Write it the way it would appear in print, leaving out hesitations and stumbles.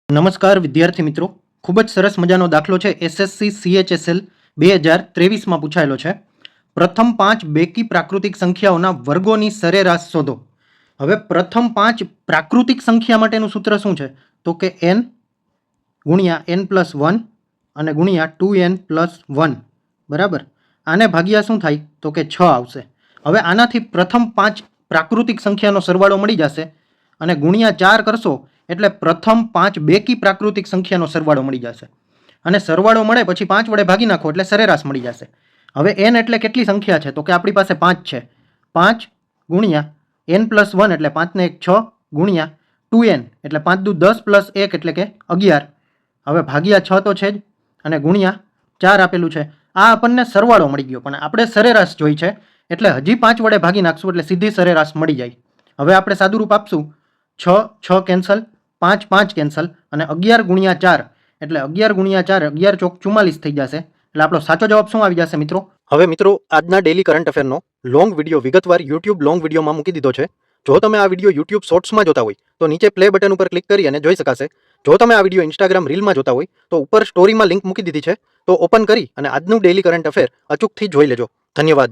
નમસ્કાર વિદ્યાર્થી મિત્રો, ખૂબ જ સરસ મજાનો દાખલો છે એસએસસી CHSL 2023માં પૂછાયેલો છે. પ્રથમ 5 બેકી પ્રાકૃતિક સંખ્યાઓના વર્ગોની સરેરાશ શોધો. હવે પ્રથમ 5 પ્રાકૃતિક સંખ્યા માટેનું સૂત્ર શું છે? તો કે n ગુણ્યા n+1 અને ગુણ્યા 2n+1 બરાબર. આને ભાગ્યા શું થાય? તો કે 6 આવશે. હવે આનાથી પ્રથમ 5 પ્રાકૃતિક સંખ્યાનો સરવાળો મળી જશે અને ગુણ્યા 4 કરશો એટલે પ્રથમ 5 બેકી પ્રાકૃતિક સંખ્યાનો સરવાળો મળી જશે અને સરવાળો મળે પછી 5 વડે ભાગી નાખો એટલે સરેરાશ મળી જશે. હવે n એટલે કેટલી સંખ્યા છે? તો કે આપણી પાસે 5 છે. 5 ગુણ્યા n+1 એટલે 5 ને 1 6 ગુણ્યા 2n એટલે 5 દુ 10 + 1 એટલે કે 11. હવે ભાગ્યા 6 તો છે જ અને ગુણ્યા 4 આપેલું છે. આ આપણને સરવાળો મળી ગયો, પણ આપણે સરેરાશ જોઈ છે એટલે હજી 5 વડે ભાગી નાખશું એટલે સીધી સરેરાશ મળી જાય. હવે આપણે સાદું રૂપ આપશું. 6 6 કેન્સલ, 5 5 કેન્સલ અને 11 ગુણ્યા 4 એટલે 11 ગુણ્યા 4 11 ચોક 44 થઈ જશે. એટલે આપણો સાચો જવાબ શું આવી જશે મિત્રો? હવે મિત્રો, આજના ડેલી કરંટ અફેરનો લોંગ વિડીયો વિગતવાર યુટ્યુબ લોંગ વિડીયોમાં મૂકી દીધો છે. જો તમે આ વિડીયો યુટ્યુબ શોર્ટ્સમાં જોતા હોય તો નીચે પ્લે બટન ઉપર ક્લિક કરી અને જોઈ શકાશે. જો તમે આ વિડીયો ઇન્સ્ટાગ્રામ રીલમાં જોતા હોય તો ઉપર સ્ટોરીમાં લિંક મૂકી દીધી છે, તો ઓપન કરી અને આજનું ડેલી કરંટ અફેર અચૂકથી જોઈ લેજો. ધન્યવાદ.